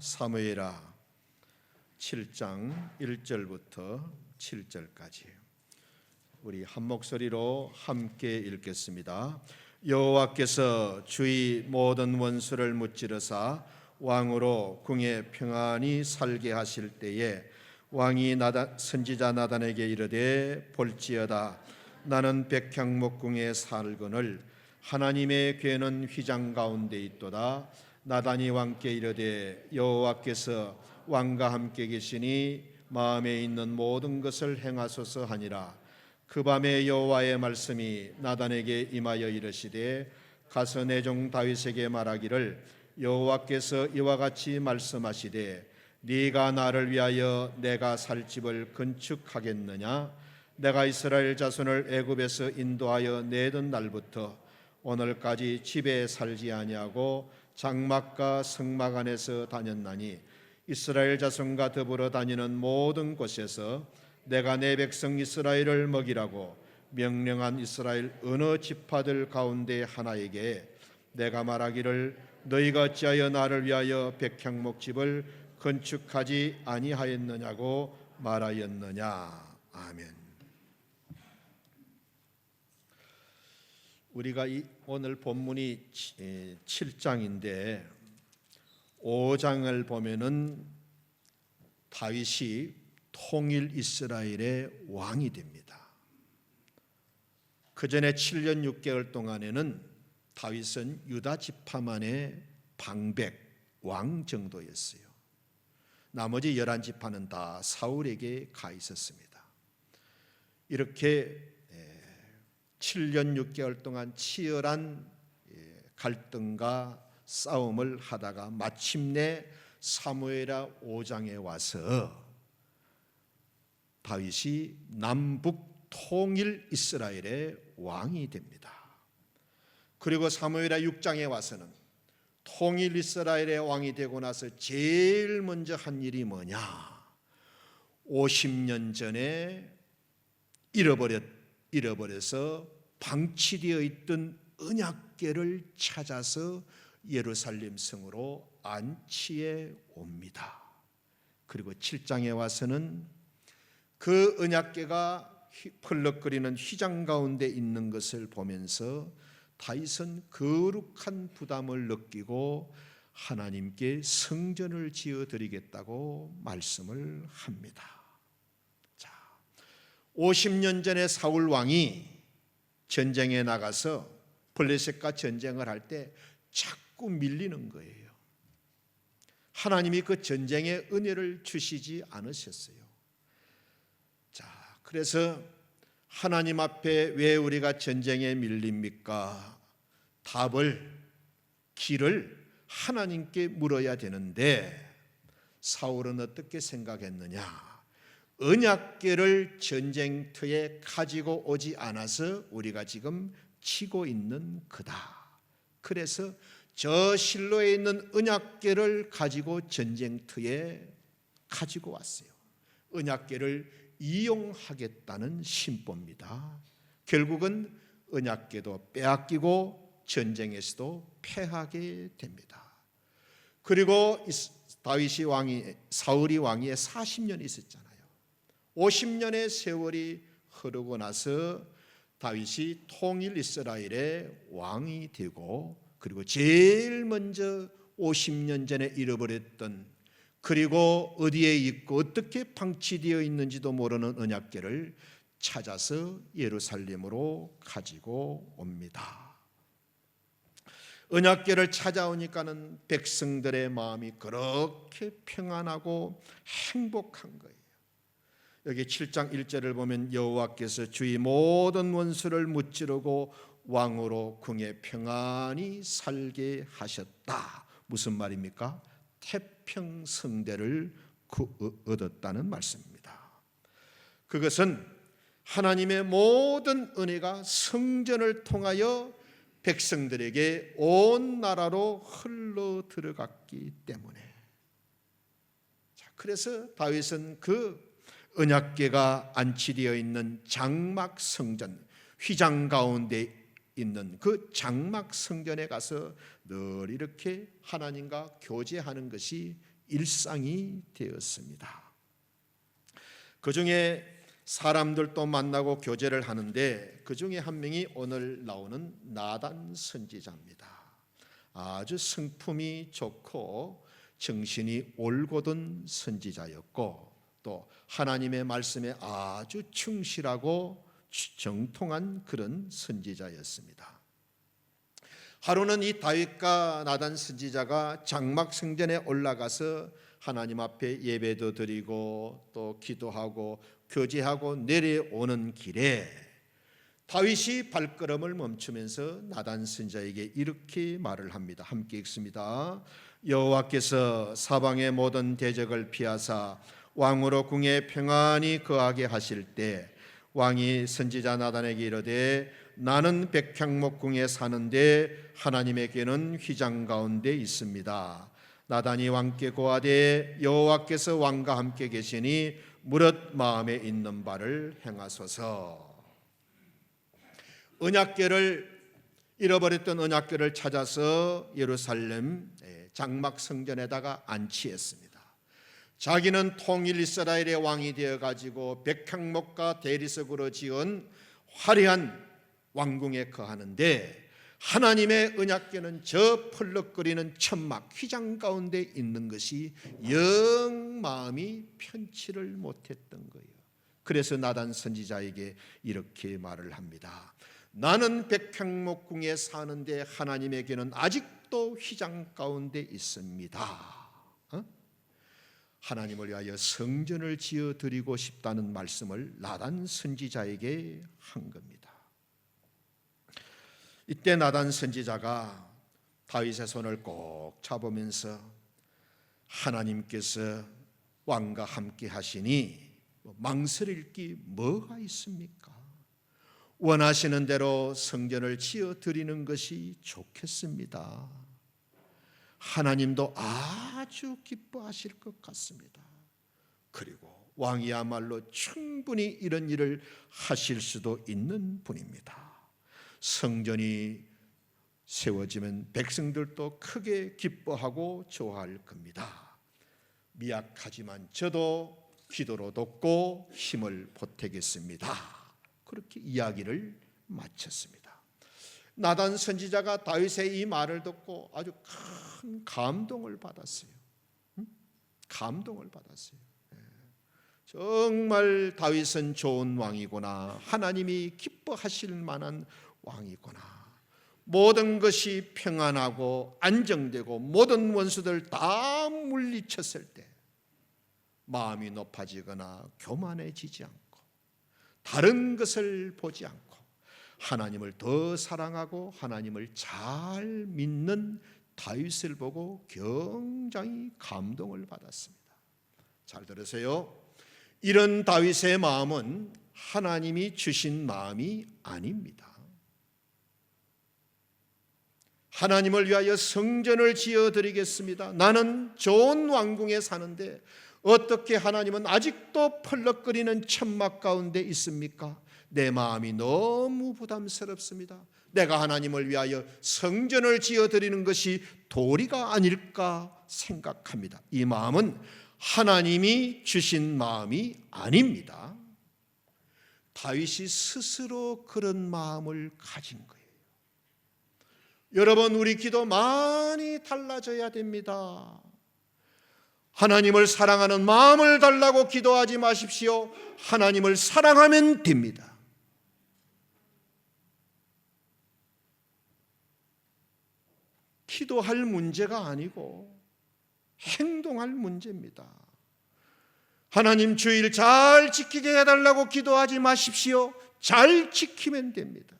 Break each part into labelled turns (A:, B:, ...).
A: 사무엘하 7장 1절부터 7절까지 우리 한 목소리로 함께 읽겠습니다. 여호와께서 주의 모든 원수를 무찌르사 왕으로 궁에 평안히 살게 하실 때에 왕이 선지자 나단에게 이르되 볼지어다 나는 백향목궁에 살거늘 하나님의 궤는 휘장 가운데 있도다. 나단이 왕께 이르되 여호와께서 왕과 함께 계시니 마음에 있는 모든 것을 행하소서 하니라. 그 밤에 여호와의 말씀이 나단에게 임하여 이르시되 가서 내 종 다윗에게 말하기를 여호와께서 이와 같이 말씀하시되 네가 나를 위하여 내가 살 집을 건축하겠느냐? 내가 이스라엘 자손을 애굽에서 인도하여 내던 날부터 오늘까지 집에 살지 아니하고 장막과 성막 안에서 다녔나니 이스라엘 자손과 더불어 다니는 모든 곳에서 내가 내 백성 이스라엘을 먹이라고 명령한 이스라엘 어느 지파들 가운데 하나에게 내가 말하기를 너희가 어찌하여 나를 위하여 백향목 집을 건축하지 아니하였느냐고 말하였느냐. 아멘. 우리가 오늘 본문이 7장인데 5장을 보면은 다윗이 통일 이스라엘의 왕이 됩니다. 그 전에 7년 6개월 동안에는 다윗은 유다 지파만의 방백 왕 정도였어요. 나머지 11지파는 다 사울에게 가 있었습니다. 이렇게 7년 6개월 동안 치열한 갈등과 싸움을 하다가 마침내 사무엘하 5장에 와서 다윗이 남북 통일 이스라엘의 왕이 됩니다. 그리고 사무엘하 6장에 와서는 통일 이스라엘의 왕이 되고 나서 제일 먼저 한 일이 뭐냐? 50년 전에 잃어버려서 방치되어 있던 언약궤를 찾아서 예루살렘 성으로 안치해 옵니다. 그리고 7장에 와서는 그 언약궤가 펄럭거리는 휘장 가운데 있는 것을 보면서 다윗은 거룩한 부담을 느끼고 하나님께 성전을 지어 드리겠다고 말씀을 합니다. 자, 50년 전에 사울 왕이 전쟁에 나가서 블레셋과 전쟁을 할 때 자꾸 밀리는 거예요. 하나님이 그 전쟁의 은혜를 주시지 않으셨어요. 자, 그래서 하나님 앞에 왜 우리가 전쟁에 밀립니까? 길을 하나님께 물어야 되는데 사울은 어떻게 생각했느냐? 언약궤를 전쟁터에 가지고 오지 않아서 우리가 지금 치고 있는 거다. 그래서 저 실로에 있는 언약궤를 가지고 전쟁터에 가지고 왔어요. 언약궤를 이용하겠다는 심보입니다. 결국은 언약궤도 빼앗기고 전쟁에서도 패하게 됩니다. 그리고 사울이 왕위에 40년 있었잖아요. 50년의 세월이 흐르고 나서 다윗이 통일 이스라엘의 왕이 되고 그리고 제일 먼저 50년 전에 잃어버렸던 그리고 어디에 있고 어떻게 방치되어 있는지도 모르는 언약궤를 찾아서 예루살렘으로 가지고 옵니다. 언약궤를 찾아오니까는 백성들의 마음이 그렇게 평안하고 행복한 거예요. 여기 7장 1절을 보면 여호와께서 주의 모든 원수를 무찌르고 왕으로 궁에 평안히 살게 하셨다. 무슨 말입니까? 태평성대를 얻었다는 말씀입니다. 그것은 하나님의 모든 은혜가 성전을 통하여 백성들에게 온 나라로 흘러 들어갔기 때문에. 자, 그래서 다윗은 그 언약궤가 안치되어 있는 장막 성전, 휘장 가운데 있는 그 장막 성전에 가서 늘 이렇게 하나님과 교제하는 것이 일상이 되었습니다. 그 중에 사람들도 만나고 교제를 하는데 그 중에 한 명이 오늘 나오는 나단 선지자입니다. 아주 성품이 좋고 정신이 올곧은 선지자였고 또 하나님의 말씀에 아주 충실하고 정통한 그런 선지자였습니다. 하루는 이 다윗과 나단 선지자가 장막 성전에 올라가서 하나님 앞에 예배도 드리고 또 기도하고 교제하고 내려오는 길에 다윗이 발걸음을 멈추면서 나단 선지자에게 이렇게 말을 합니다. 함께 읽습니다. 여호와께서 사방의 모든 대적을 피하사 왕으로 궁에 평안히 거하게 하실 때 왕이 선지자 나단에게 이르되 나는 백향목궁에 사는데 하나님에게는 휘장 가운데 있습니다. 나단이 왕께 고하되 여호와께서 왕과 함께 계시니 무릇 마음에 있는 바를 행하소서. 잃어버렸던 언약궤를 찾아서 예루살렘 장막 성전에다가 안치했습니다. 자기는 통일 이스라엘의 왕이 되어 가지고 백향목과 대리석으로 지은 화려한 왕궁에 거하는데 하나님의 언약궤는 저 펄럭거리는 천막 휘장 가운데 있는 것이 영 마음이 편치를 못했던 거예요. 그래서 나단 선지자에게 이렇게 말을 합니다. 나는 백향목궁에 사는데 하나님에게는 아직도 휘장 가운데 있습니다. 하나님을 위하여 성전을 지어드리고 싶다는 말씀을 나단 선지자에게 한 겁니다. 이때 나단 선지자가 다윗의 손을 꼭 잡으면서 하나님께서 왕과 함께 하시니 망설일 게 뭐가 있습니까? 원하시는 대로 성전을 지어드리는 것이 좋겠습니다. 하나님도 아주 기뻐하실 것 같습니다. 그리고 왕이야말로 충분히 이런 일을 하실 수도 있는 분입니다. 성전이 세워지면 백성들도 크게 기뻐하고 좋아할 겁니다. 미약하지만 저도 기도로 돕고 힘을 보태겠습니다. 그렇게 이야기를 마쳤습니다. 나단 선지자가 다윗의 이 말을 듣고 아주 큰 감동을 받았어요. 감동을 받았어요. 정말 다윗은 좋은 왕이구나. 하나님이 기뻐하실 만한 왕이구나. 모든 것이 평안하고 안정되고 모든 원수들 다 물리쳤을 때 마음이 높아지거나 교만해지지 않고 다른 것을 보지 않고 하나님을 더 사랑하고 하나님을 잘 믿는 다윗을 보고 굉장히 감동을 받았습니다. 잘 들으세요. 이런 다윗의 마음은 하나님이 주신 마음이 아닙니다. 하나님을 위하여 성전을 지어드리겠습니다. 나는 좋은 왕궁에 사는데 어떻게 하나님은 아직도 펄럭거리는 천막 가운데 있습니까? 내 마음이 너무 부담스럽습니다. 내가 하나님을 위하여 성전을 지어드리는 것이 도리가 아닐까 생각합니다. 이 마음은 하나님이 주신 마음이 아닙니다. 다윗이 스스로 그런 마음을 가진 거예요. 여러분, 우리 기도 많이 달라져야 됩니다. 하나님을 사랑하는 마음을 달라고 기도하지 마십시오. 하나님을 사랑하면 됩니다. 기도할 문제가 아니고 행동할 문제입니다. 하나님 주일 잘 지키게 해달라고 기도하지 마십시오. 잘 지키면 됩니다.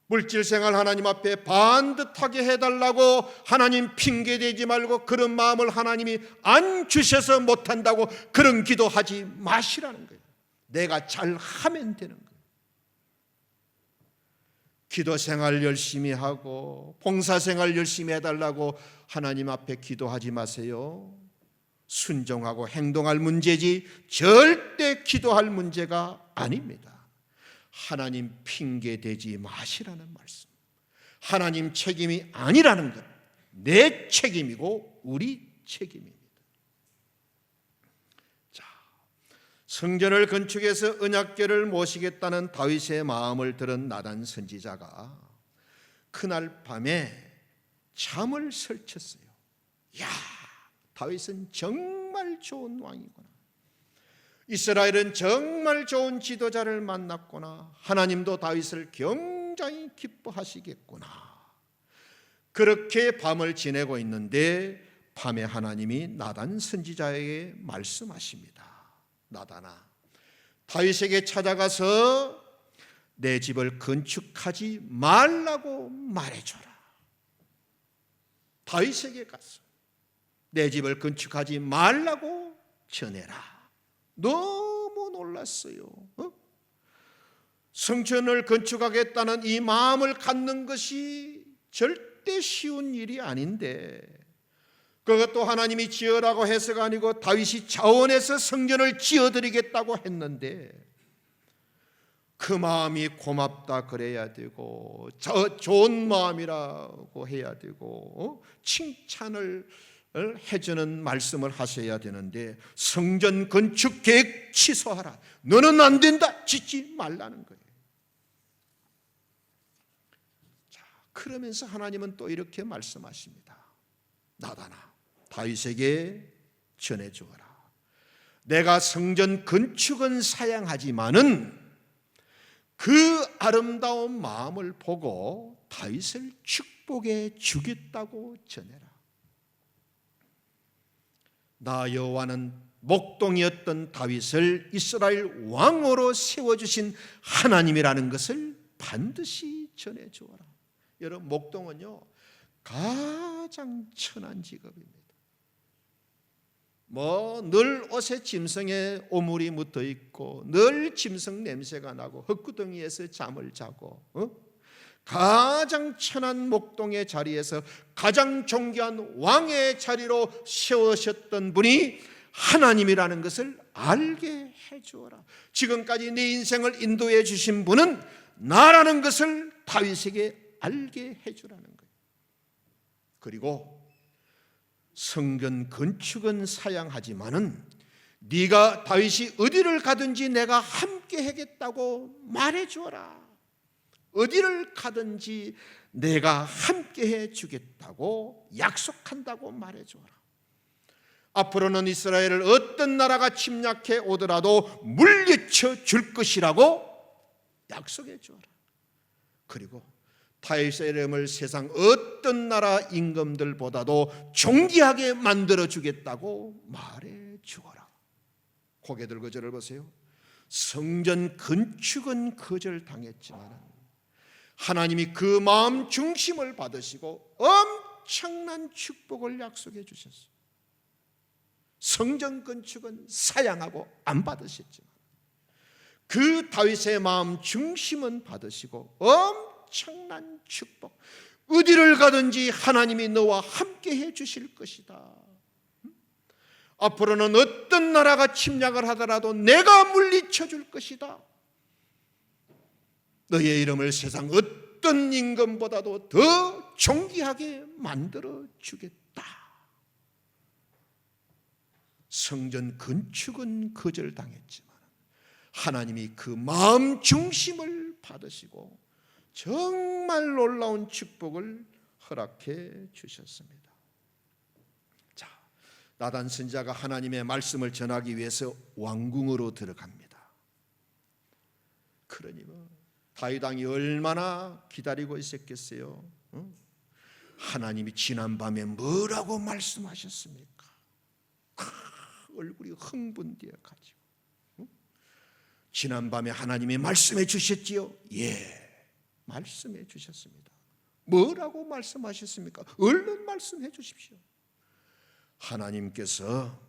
A: 물질생활 하나님 앞에 반듯하게 해달라고 하나님 핑계대지 말고 그런 마음을 하나님이 안 주셔서 못한다고 그런 기도하지 마시라는 거예요. 내가 잘하면 되는 거예요. 기도생활 열심히 하고 봉사생활 열심히 해달라고 하나님 앞에 기도하지 마세요. 순종하고 행동할 문제지 절대 기도할 문제가 아닙니다. 하나님 핑계 대지 마시라는 말씀. 하나님 책임이 아니라는 것 내 책임이고 우리 책임입니다. 자, 성전을 건축해서 언약궤를 모시겠다는 다윗의 마음을 들은 나단 선지자가 그날 밤에 잠을 설쳤어요. 야, 다윗은 정말 좋은 왕이구나. 이스라엘은 정말 좋은 지도자를 만났구나. 하나님도 다윗을 굉장히 기뻐하시겠구나. 그렇게 밤을 지내고 있는데 밤에 하나님이 나단 선지자에게 말씀하십니다. 나단아, 다윗에게 찾아가서 내 집을 건축하지 말라고 말해줘라. 다윗에게 가서 내 집을 건축하지 말라고 전해라. 너무 놀랐어요. 성전을 건축하겠다는 이 마음을 갖는 것이 절대 쉬운 일이 아닌데, 그것도 하나님이 지으라고 해서가 아니고 다윗이 자원해서 성전을 지어드리겠다고 했는데, 그 마음이 고맙다 그래야 되고 좋은 마음이라고 해야 되고 칭찬을 해주는 말씀을 하셔야 되는데, 성전 건축 계획 취소하라. 너는 안 된다. 짓지 말라는 거예요. 자, 그러면서 하나님은 또 이렇게 말씀하십니다. 나단아, 다윗에게 전해주어라. 내가 성전 건축은 사양하지만은 그 아름다운 마음을 보고 다윗을 축복해 주겠다고 전해라. 나 여호와는 목동이었던 다윗을 이스라엘 왕으로 세워주신 하나님이라는 것을 반드시 전해주어라. 여러분, 목동은요 가장 천한 직업입니다. 늘 옷에 짐승의 오물이 묻어 있고 늘 짐승 냄새가 나고 흙구덩이에서 잠을 자고 가장 천한 목동의 자리에서 가장 존귀한 왕의 자리로 세우셨던 분이 하나님이라는 것을 알게 해주어라. 지금까지 내 인생을 인도해 주신 분은 나라는 것을 다윗에게 알게 해주라는 거예요. 그리고 성전 건축은 사양하지만은 네가 다윗이 어디를 가든지 내가 함께 하겠다고 말해주어라. 어디를 가든지 내가 함께 해주겠다고 약속한다고 말해주어라. 앞으로는 이스라엘을 어떤 나라가 침략해 오더라도 물리쳐 줄 것이라고 약속해 주어라. 그리고 다윗의 이름을 세상 어떤 나라 임금들보다도 존귀하게 만들어 주겠다고 말해 주어라. 고개 들고 저를 보세요. 성전 건축은 거절당했지만 하나님이 그 마음 중심을 받으시고 엄청난 축복을 약속해 주셨어요. 성전 건축은 사양하고 안 받으셨지만 그 다윗의 마음 중심은 받으시고 엄청난 축복, 어디를 가든지 하나님이 너와 함께 해 주실 것이다. 앞으로는 어떤 나라가 침략을 하더라도 내가 물리쳐 줄 것이다. 너의 이름을 세상 어떤 임금보다도 더 존귀하게 만들어 주겠다. 성전 건축은 거절당했지만 하나님이 그 마음 중심을 받으시고 정말 놀라운 축복을 허락해 주셨습니다. 자, 나단 선지자가 하나님의 말씀을 전하기 위해서 왕궁으로 들어갑니다. 그러니 다윗 왕이 얼마나 기다리고 있었겠어요? 하나님이 지난밤에 뭐라고 말씀하셨습니까? 얼굴이 흥분되어 가지고 지난밤에 하나님이 말씀해 주셨지요? 예, 말씀해 주셨습니다. 뭐라고 말씀하셨습니까? 얼른 말씀해 주십시오. 하나님께서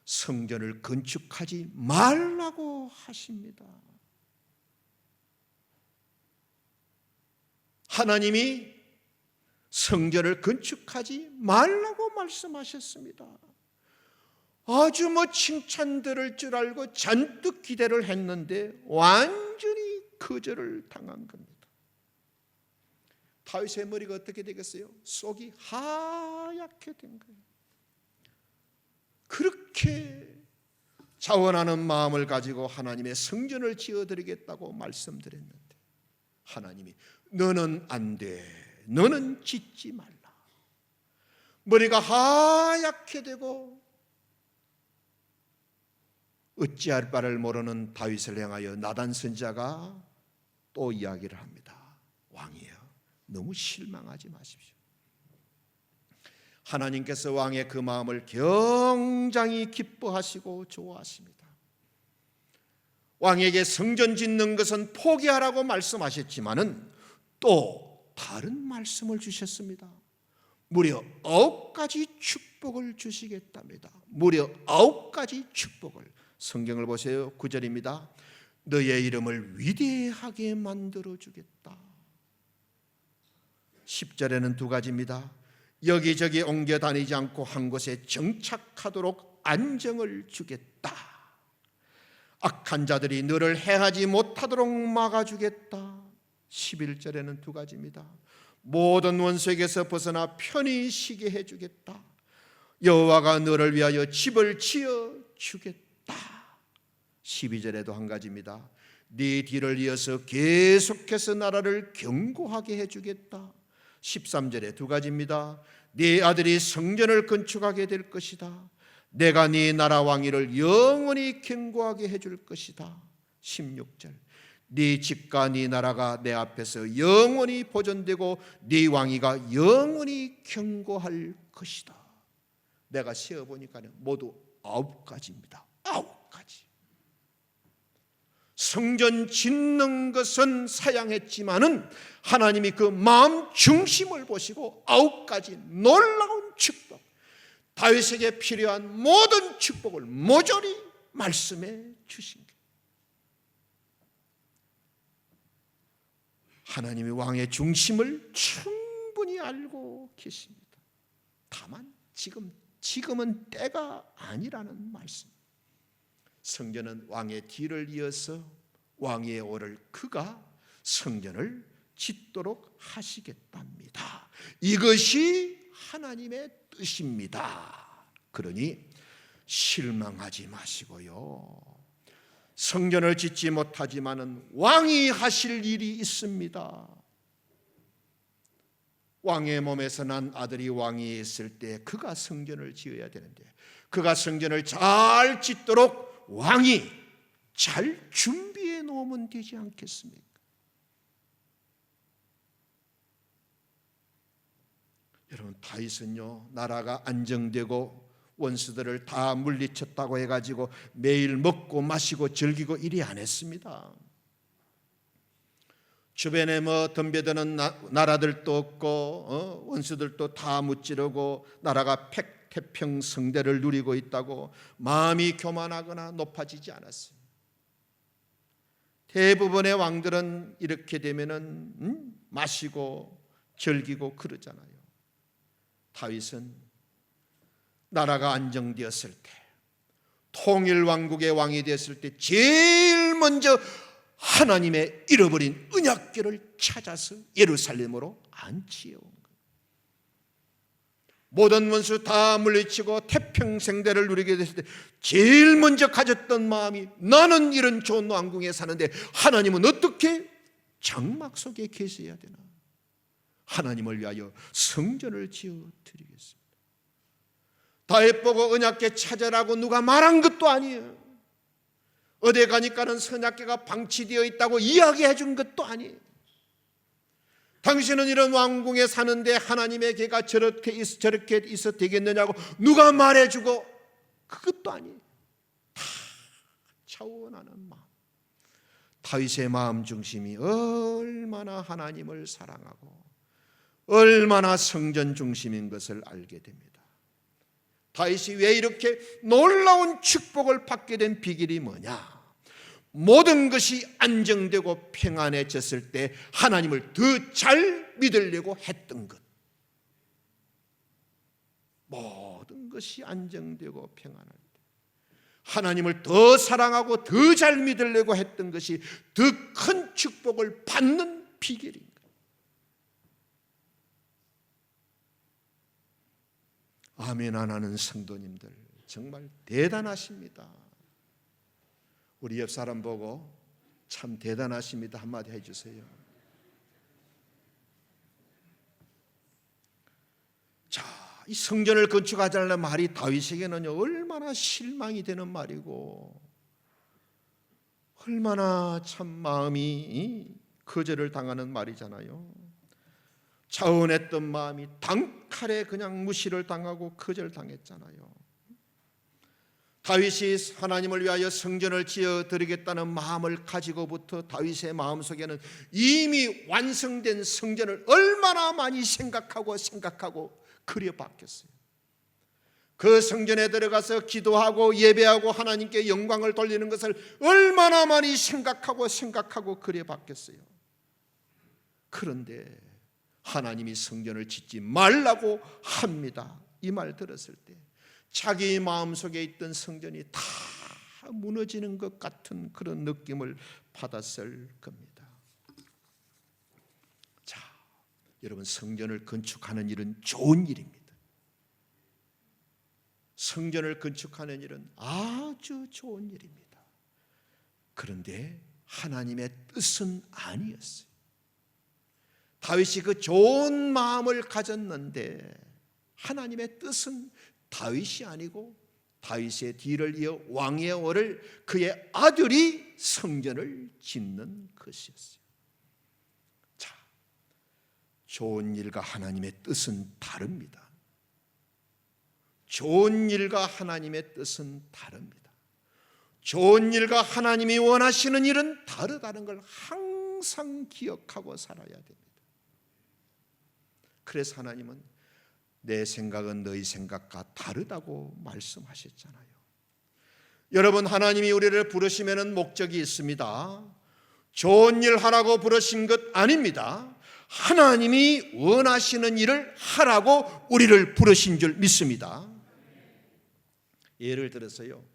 A: 성전을 건축하지 말라고 하십니다. 하나님이 성전을 건축하지 말라고 말씀하셨습니다. 아주 칭찬 들을 줄 알고 잔뜩 기대를 했는데 완전히 거절을 당한 겁니다. 다윗의 머리가 어떻게 되겠어요? 속이 하얗게 된 거예요. 그렇게 자원하는 마음을 가지고 하나님의 성전을 지어드리겠다고 말씀드렸는데 하나님이 너는 안 돼, 너는 짓지 말라. 머리가 하얗게 되고 어찌할 바를 모르는 다윗을 향하여 나단 선지자가 또 이야기를 합니다. 왕이여, 너무 실망하지 마십시오. 하나님께서 왕의 그 마음을 굉장히 기뻐하시고 좋아하십니다. 왕에게 성전 짓는 것은 포기하라고 말씀하셨지만은 또 다른 말씀을 주셨습니다. 무려 9가지 축복을 주시겠답니다. 무려 9가지 축복을. 성경을 보세요. 9절입니다. 너의 이름을 위대하게 만들어 주겠다. 10절에는 2가지입니다. 여기저기 옮겨 다니지 않고 한 곳에 정착하도록 안정을 주겠다. 악한 자들이 너를 해하지 못하도록 막아주겠다. 11절에는 2가지입니다. 모든 원수에게서 벗어나 편히 쉬게 해주겠다. 여호와가 너를 위하여 집을 지어 주겠다. 12절에도 1가지입니다. 네 뒤를 이어서 계속해서 나라를 견고하게 해주겠다. 13절에 2가지입니다. 네 아들이 성전을 건축하게 될 것이다. 내가 네 나라 왕위를 영원히 견고하게 해줄 것이다. 16절 네 집과 네 나라가 내 앞에서 영원히 보존되고 네 왕위가 영원히 견고할 것이다. 내가 세어보니까 모두 9가지입니다. 9가지. 성전 짓는 것은 사양했지만은 하나님이 그 마음 중심을 보시고 9가지 놀라운 축복, 다윗에게 필요한 모든 축복을 모조리 말씀해 주신 거예요. 하나님이 왕의 중심을 충분히 알고 계십니다. 다만 지금은 때가 아니라는 말씀. 성전은 왕의 뒤를 이어서 왕위에 오를 그가 성전을 짓도록 하시겠답니다. 이것이 하나님의 뜻입니다. 그러니 실망하지 마시고요. 성전을 짓지 못하지만은 왕이 하실 일이 있습니다. 왕의 몸에서 난 아들이 왕위에 있을 때 그가 성전을 지어야 되는데 그가 성전을 잘 짓도록 왕이 잘 준비해 놓으면 되지 않겠습니까? 여러분, 다윗은요 나라가 안정되고 원수들을 다 물리쳤다고 해가지고 매일 먹고 마시고 즐기고 이리 안 했습니다. 주변에 덤벼드는 나라들도 없고 원수들도 다 무찌르고 나라가 태평성대를 누리고 있다고 마음이 교만하거나 높아지지 않았어요. 대부분의 왕들은 이렇게 되면은 마시고 즐기고 그러잖아요. 다윗은 나라가 안정되었을 때, 통일 왕국의 왕이 되었을 때 제일 먼저 하나님의 잃어버린 언약궤를 찾아서 예루살렘으로 안치해 온 거예요. 모든 원수 다 물리치고 태평생대를 누리게 됐을 때 제일 먼저 가졌던 마음이 나는 이런 좋은 왕궁에 사는데 하나님은 어떻게 장막 속에 계셔야 되나? 하나님을 위하여 성전을 지어 드리겠습니다. 다윗 보고 언약궤 찾아라고 누가 말한 것도 아니에요. 어디 가니까는 선약궤가 방치되어 있다고 이야기해 준 것도 아니에요. 당신은 이런 왕궁에 사는데 하나님의 궤가 저렇게 있어 되겠느냐고 누가 말해주고 그것도 아니에요. 다 차원하는 마음. 다윗의 마음 중심이 얼마나 하나님을 사랑하고 얼마나 성전 중심인 것을 알게 됩니다. 다윗이 왜 이렇게 놀라운 축복을 받게 된 비결이 뭐냐? 모든 것이 안정되고 평안해졌을 때 하나님을 더 잘 믿으려고 했던 것. 모든 것이 안정되고 평안할 때 하나님을 더 사랑하고 더 잘 믿으려고 했던 것이 더 큰 축복을 받는 비결인 거예요. 아멘 안 하는 성도님들 정말 대단하십니다. 우리 옆 사람 보고 참 대단하십니다 한마디 해주세요. 자, 이 성전을 건축하자는 말이 다윗에게는요 얼마나 실망이 되는 말이고 얼마나 참 마음이 거절을 당하는 말이잖아요. 차원했던 마음이 단칼에 그냥 무시를 당하고 거절당했잖아요. 다윗이 하나님을 위하여 성전을 지어 드리겠다는 마음을 가지고부터 다윗의 마음속에는 이미 완성된 성전을 얼마나 많이 생각하고 그려봤겠어요. 그 성전에 들어가서 기도하고 예배하고 하나님께 영광을 돌리는 것을 얼마나 많이 생각하고 그려봤겠어요. 그런데 하나님이 성전을 짓지 말라고 합니다. 이 말 들었을 때 자기 마음속에 있던 성전이 다 무너지는 것 같은 그런 느낌을 받았을 겁니다. 자, 여러분 성전을 건축하는 일은 좋은 일입니다. 성전을 건축하는 일은 아주 좋은 일입니다. 그런데 하나님의 뜻은 아니었어요. 다윗이 그 좋은 마음을 가졌는데 하나님의 뜻은 다윗이 아니고 다윗의 뒤를 이어 왕위에 오를 그의 아들이 성전을 짓는 것이었어요. 자, 좋은 일과 하나님의 뜻은 다릅니다. 좋은 일과 하나님의 뜻은 다릅니다. 좋은 일과 하나님이 원하시는 일은 다르다는 걸 항상 기억하고 살아야 됩니다. 그래서 하나님은 내 생각은 너희 생각과 다르다고 말씀하셨잖아요. 여러분 하나님이 우리를 부르시면 목적이 있습니다. 좋은 일 하라고 부르신 것 아닙니다. 하나님이 원하시는 일을 하라고 우리를 부르신 줄 믿습니다. 예를 들어서요,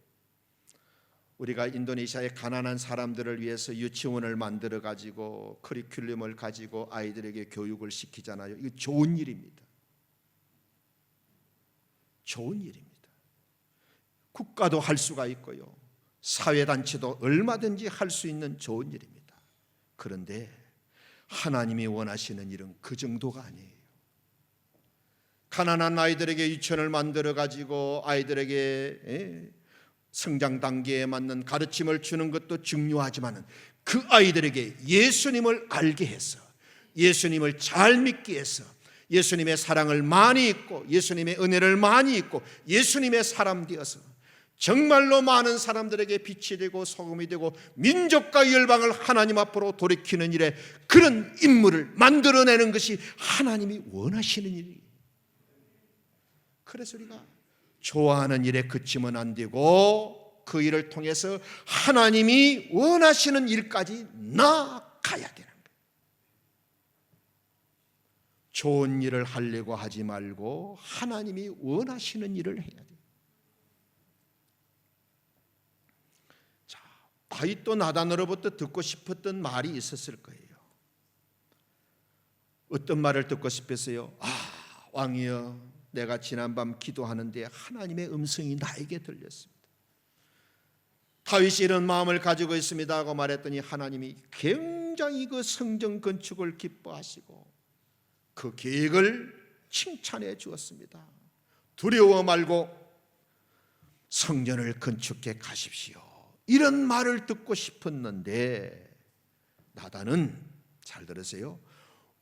A: 우리가 인도네시아의 가난한 사람들을 위해서 유치원을 만들어 가지고 커리큘럼을 가지고 아이들에게 교육을 시키잖아요. 이거 좋은 일입니다. 좋은 일입니다. 국가도 할 수가 있고요, 사회단체도 얼마든지 할 수 있는 좋은 일입니다. 그런데 하나님이 원하시는 일은 그 정도가 아니에요. 가난한 아이들에게 유치원을 만들어 가지고 아이들에게 성장 단계에 맞는 가르침을 주는 것도 중요하지만 그 아이들에게 예수님을 알게 해서 예수님을 잘 믿게 해서 예수님의 사랑을 많이 잊고 예수님의 은혜를 많이 잊고 예수님의 사람 되어서 정말로 많은 사람들에게 빛이 되고 소금이 되고 민족과 열방을 하나님 앞으로 돌이키는 일에 그런 인물을 만들어내는 것이 하나님이 원하시는 일이에요. 그래서 우리가 좋아하는 일에 그치면 안 되고 그 일을 통해서 하나님이 원하시는 일까지 나아가야 되는 거예요. 좋은 일을 하려고 하지 말고 하나님이 원하시는 일을 해야 돼요. 자, 다윗도 나단으로부터 듣고 싶었던 말이 있었을 거예요. 어떤 말을 듣고 싶었어요? 왕이여, 내가 지난밤 기도하는데 하나님의 음성이 나에게 들렸습니다. 다윗이 이런 마음을 가지고 있습니다 하고 말했더니 하나님이 굉장히 그 성전 건축을 기뻐하시고 그 계획을 칭찬해 주었습니다. 두려워 말고 성전을 건축해 가십시오. 이런 말을 듣고 싶었는데 나단은, 잘 들으세요,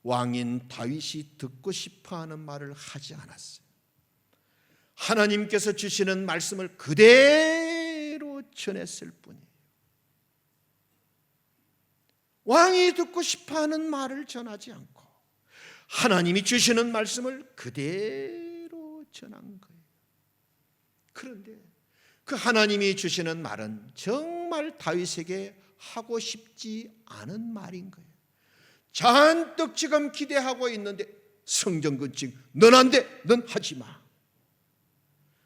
A: 왕인 다윗이 듣고 싶어하는 말을 하지 않았어요. 하나님께서 주시는 말씀을 그대로 전했을 뿐이에요. 왕이 듣고 싶어하는 말을 전하지 않고 하나님이 주시는 말씀을 그대로 전한 거예요. 그런데 그 하나님이 주시는 말은 정말 다윗에게 하고 싶지 않은 말인 거예요. 잔뜩 지금 기대하고 있는데 성전 건축 넌 안 돼, 넌 하지 마.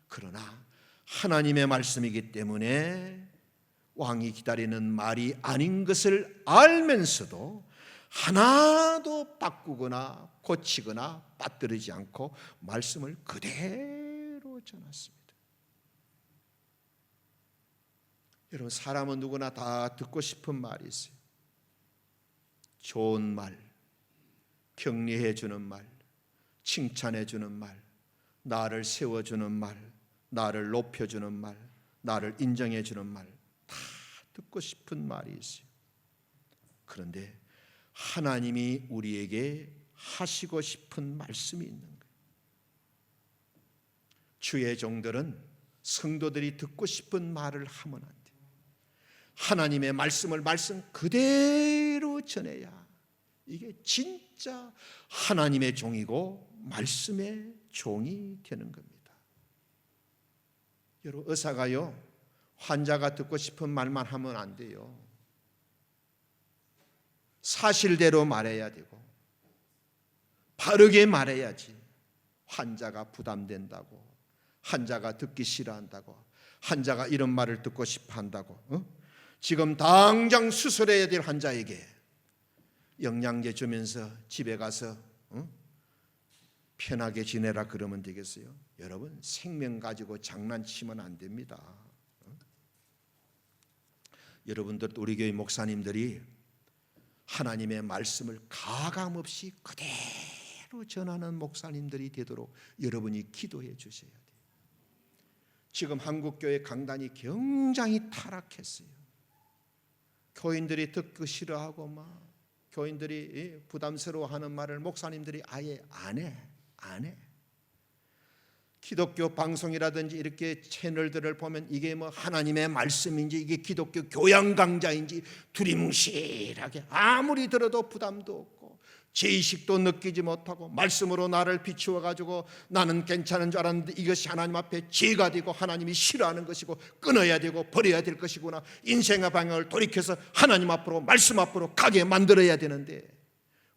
A: 그러나 하나님의 말씀이기 때문에 왕이 기다리는 말이 아닌 것을 알면서도 하나도 바꾸거나 고치거나 빠뜨리지 않고 말씀을 그대로 전했습니다. 여러분, 사람은 누구나 다 듣고 싶은 말이 있어요. 좋은 말, 격려해 주는 말, 칭찬해 주는 말, 나를 세워주는 말, 나를 높여주는 말, 나를 인정해 주는 말, 다 듣고 싶은 말이 있어요. 그런데 하나님이 우리에게 하시고 싶은 말씀이 있는 거예요. 주의 종들은 성도들이 듣고 싶은 말을 하면 안 돼요. 하나님의 말씀을 말씀 그대로 전해야 이게 진짜 하나님의 종이고 말씀의 종이 되는 겁니다. 여러분, 의사가요, 환자가 듣고 싶은 말만 하면 안 돼요. 사실대로 말해야 되고 바르게 말해야지. 환자가 부담된다고, 환자가 듣기 싫어한다고, 환자가 이런 말을 듣고 싶어 한다고, 지금 당장 수술해야 될 환자에게 영양제 주면서 집에 가서 편하게 지내라 그러면 되겠어요? 여러분, 생명 가지고 장난치면 안 됩니다. 여러분들, 우리 교회 목사님들이 하나님의 말씀을 가감없이 그대로 전하는 목사님들이 되도록 여러분이 기도해 주셔야 돼요. 지금 한국교회 강단이 굉장히 타락했어요. 교인들이 듣기 싫어하고 막 교인들이 부담스러워하는 말을 목사님들이 아예 안 해. 기독교 방송이라든지 이렇게 채널들을 보면 이게 뭐 하나님의 말씀인지 이게 기독교 교양 강좌인지 두리뭉실하게 아무리 들어도 부담도 없고 죄의식도 느끼지 못하고 말씀으로 나를 비추어 가지고 나는 괜찮은 줄 알았는데 이것이 하나님 앞에 죄가 되고 하나님이 싫어하는 것이고 끊어야 되고 버려야 될 것이구나, 인생의 방향을 돌이켜서 하나님 앞으로 말씀 앞으로 가게 만들어야 되는데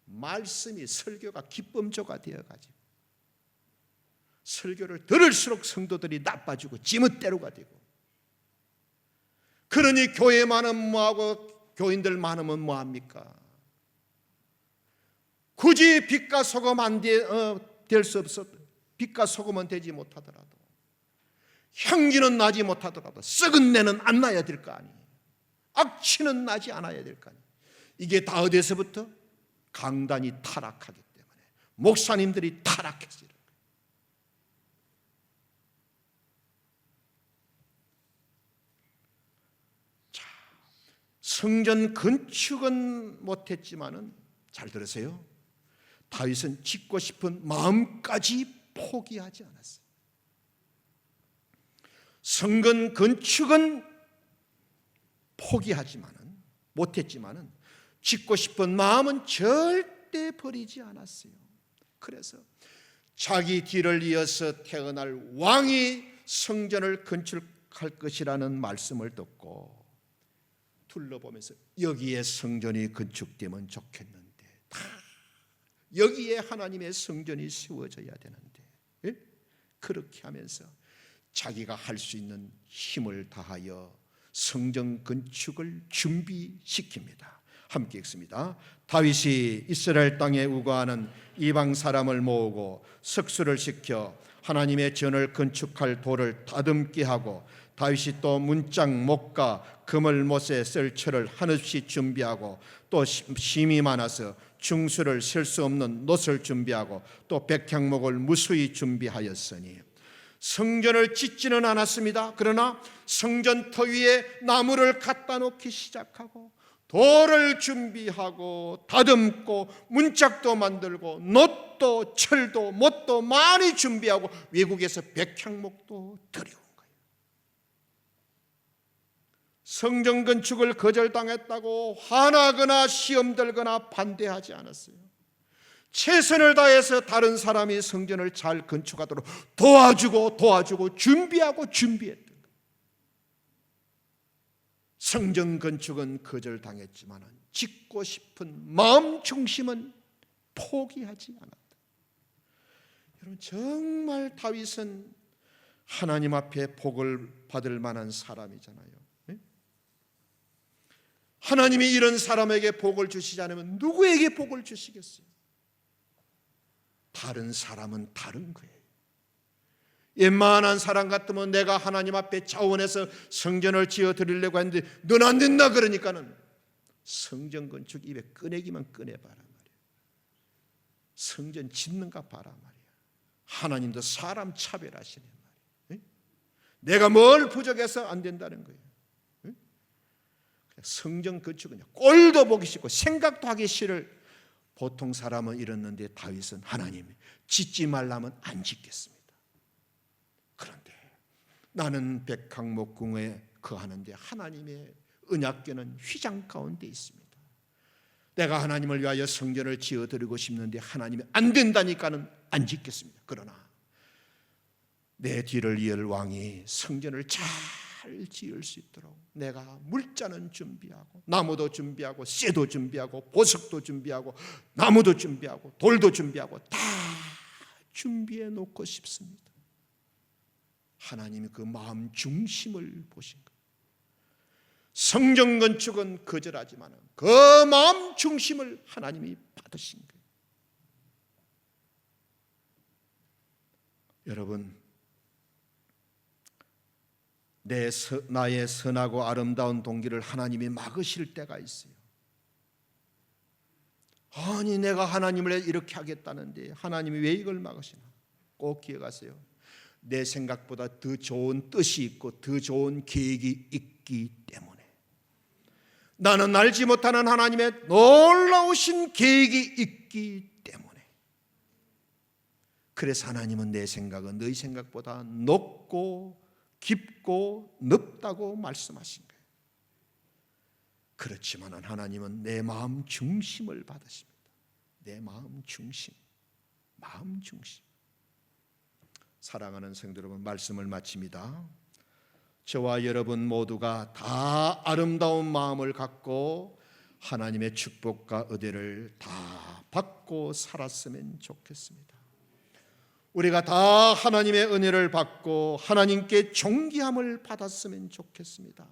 A: 말씀이 설교가 기쁨조가 되어가지고 설교를 들을수록 성도들이 나빠지고 지멋대로가 되고, 그러니 교회 많으면 뭐하고 교인들 많으면 뭐합니까? 굳이 빛과 소금 안 될 수 없어. 빛과 소금은 되지 못하더라도, 향기는 나지 못하더라도 썩은 내는 안 나야 될 거 아니에요. 악취는 나지 않아야 될 거 아니에요. 이게 다 어디서부터? 강단이 타락하기 때문에, 목사님들이 타락했어요. 성전 건축은 못했지만은, 잘 들으세요, 다윗은 짓고 싶은 마음까지 포기하지 않았어요. 성전 건축은 포기하지만은 못했지만은 짓고 싶은 마음은 절대 버리지 않았어요. 그래서 자기 뒤를 이어서 태어날 왕이 성전을 건축할 것이라는 말씀을 듣고 둘러보면서 여기에 성전이 건축되면 좋겠는데, 다 여기에 하나님의 성전이 세워져야 되는데, 그렇게 하면서 자기가 할 수 있는 힘을 다하여 성전 건축을 준비시킵니다. 함께 읽습니다. 다윗이 이스라엘 땅에 우거하는 이방 사람을 모으고 석수를 시켜 하나님의 전을 건축할 돌을 다듬게 하고, 다윗이 또 문짝 목과 그물 못에 쓸 철을 한없이 준비하고, 또 심이 많아서 중수를 셀 수 없는 놋을 준비하고, 또 백향목을 무수히 준비하였으니, 성전을 짓지는 않았습니다. 그러나 성전터 위에 나무를 갖다 놓기 시작하고 돌을 준비하고 다듬고 문짝도 만들고 놋도 철도 못도 많이 준비하고 외국에서 백향목도 들여온 거예요. 성전 건축을 거절당했다고 화나거나 시험 들거나 반대하지 않았어요. 최선을 다해서 다른 사람이 성전을 잘 건축하도록 도와주고 준비했던 거예요. 성전 건축은 거절당했지만 짓고 싶은 마음 중심은 포기하지 않았다. 여러분, 정말 다윗은 하나님 앞에 복을 받을 만한 사람이잖아요. 하나님이 이런 사람에게 복을 주시지 않으면 누구에게 복을 주시겠어요? 다른 사람은 다른 거예요. 웬만한 사람 같으면 내가 하나님 앞에 자원해서 성전을 지어 드리려고 했는데 넌 안 된다 그러니까는 성전 건축 입에 꺼내기만 꺼내봐라 말이야. 성전 짓는가 봐라 말이야. 하나님도 사람 차별하시네 말이야. 내가 뭘 부족해서 안 된다는 거예요. 성전 건축은 꼴도 보기 싫고 생각도 하기 싫을 보통 사람은 이랬는데 다윗은 하나님 짓지 말라면 안 짓겠습니다. 그런데 나는 백항목궁에 거하는데 하나님의 언약궤는 휘장 가운데 있습니다. 내가 하나님을 위하여 성전을 지어드리고 싶은데 하나님이 안 된다니까는 안 짓겠습니다. 그러나 내 뒤를 이을 왕이 성전을 잘 지을 수 있도록 내가 물자는 준비하고 나무도 준비하고 쇠도 준비하고 보석도 준비하고 나무도 준비하고 돌도 준비하고 다 준비해 놓고 싶습니다. 하나님이 그 마음 중심을 보신 거예요. 성전 건축은 거절하지만 그 마음 중심을 하나님이 받으신 거예요. 여러분, 나의 선하고 아름다운 동기를 하나님이 막으실 때가 있어요. 아니 내가 하나님을 이렇게 하겠다는데 하나님이 왜 이걸 막으시나? 꼭 기억하세요. 내 생각보다 더 좋은 뜻이 있고 더 좋은 계획이 있기 때문에 나는 알지 못하는 하나님의 놀라우신 계획이 있기 때문에 그래서 하나님은 내 생각은 너희 생각보다 높고 깊고 넓다고 말씀하신 거예요. 그렇지만 하나님은 내 마음 중심을 받으십니다. 내 마음 중심, 마음 중심. 사랑하는 성도 여러분, 말씀을 마칩니다. 저와 여러분 모두가 다 아름다운 마음을 갖고 하나님의 축복과 은혜를 다 받고 살았으면 좋겠습니다. 우리가 다 하나님의 은혜를 받고 하나님께 존귀함을 받았으면 좋겠습니다.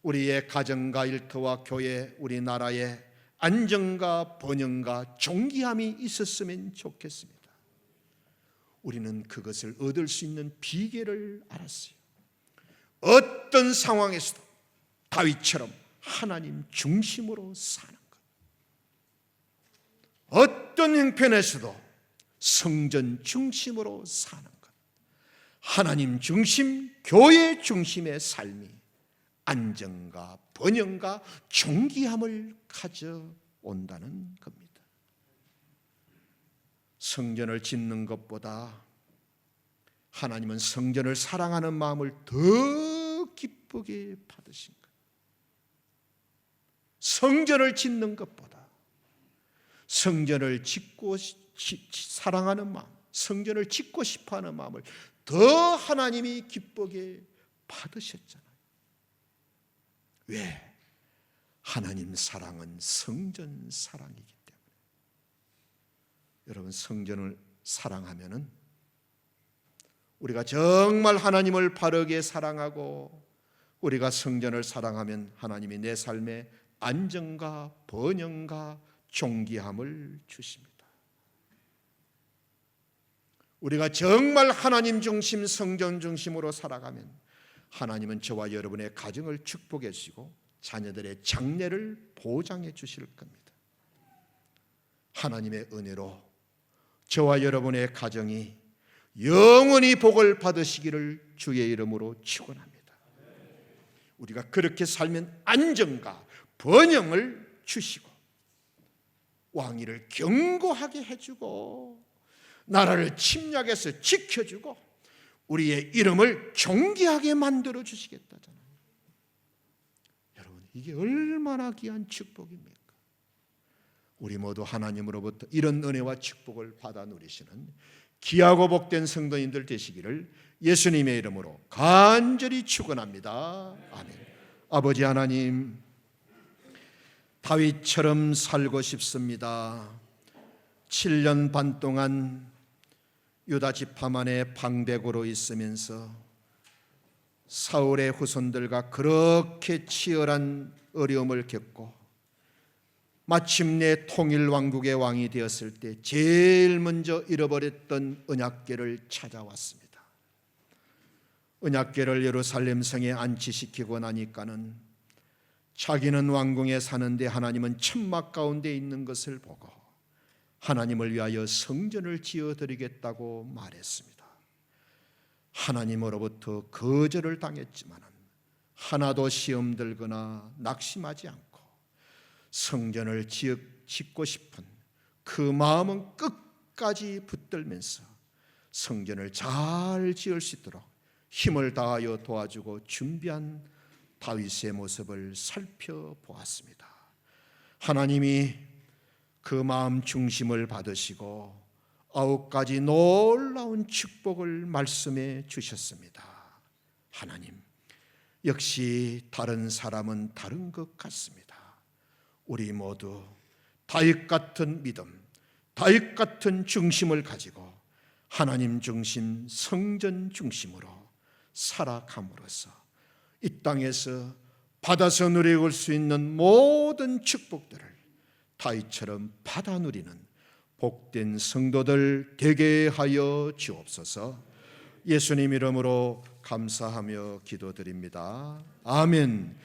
A: 우리의 가정과 일터와 교회, 우리나라에 안정과 번영과 존귀함이 있었으면 좋겠습니다. 우리는 그것을 얻을 수 있는 비결을 알았어요. 어떤 상황에서도 다윗처럼 하나님 중심으로 사는 것. 어떤 형편에서도 성전 중심으로 사는 것. 하나님 중심, 교회 중심의 삶이 안정과 번영과 존귀함을 가져온다는 겁니다. 성전을 짓는 것보다 하나님은 성전을 사랑하는 마음을 더 기쁘게 받으신 거예요. 성전을 짓는 것보다 성전을 짓고 사랑하는 마음, 성전을 짓고 싶어하는 마음을 더 하나님이 기쁘게 받으셨잖아요. 왜? 하나님 사랑은 성전 사랑이기 때문에. 여러분, 성전을 사랑하면은 우리가 정말 하나님을 바르게 사랑하고 우리가 성전을 사랑하면 하나님이 내 삶에 안정과 번영과 존귀함을 주십니다. 우리가 정말 하나님 중심, 성전 중심으로 살아가면 하나님은 저와 여러분의 가정을 축복해 주시고 자녀들의 장래를 보장해 주실 겁니다. 하나님의 은혜로 저와 여러분의 가정이 영원히 복을 받으시기를 주의 이름으로 축원합니다. 우리가 그렇게 살면 안정과 번영을 주시고 왕위를 견고하게 해주고 나라를 침략해서 지켜주고 우리의 이름을 존귀하게 만들어 주시겠다잖아요. 여러분, 이게 얼마나 귀한 축복입니까? 우리 모두 하나님으로부터 이런 은혜와 축복을 받아 누리시는 귀하고 복된 성도님들 되시기를 예수님의 이름으로 간절히 축원합니다. 아멘. 아버지 하나님, 다윗처럼 살고 싶습니다. 7년 반 동안 유다 지파 안에 방백으로 있으면서 사울의 후손들과 그렇게 치열한 어려움을 겪고 마침내 통일왕국의 왕이 되었을 때 제일 먼저 잃어버렸던 언약궤를 찾아왔습니다. 언약궤를 예루살렘 성에 안치시키고 나니까는 자기는 왕궁에 사는데 하나님은 천막 가운데 있는 것을 보고 하나님을 위하여 성전을 지어드리겠다고 말했습니다. 하나님으로부터 거절을 당했지만 하나도 시험 들거나 낙심하지 않고 성전을 짓고 싶은 그 마음은 끝까지 붙들면서 성전을 잘 지을 수 있도록 힘을 다하여 도와주고 준비한 다윗의 모습을 살펴보았습니다. 하나님이 그 마음 중심을 받으시고 9가지 놀라운 축복을 말씀해 주셨습니다. 하나님, 역시 다른 사람은 다른 것 같습니다. 우리 모두 다윗 같은 믿음, 다윗 같은 중심을 가지고 하나님 중심, 성전 중심으로 살아감으로써 이 땅에서 받아서 누릴 수 있는 모든 축복들을 다윗처럼 받아 누리는 복된 성도들 되게 하여 주옵소서. 예수님 이름으로 감사하며 기도드립니다. 아멘.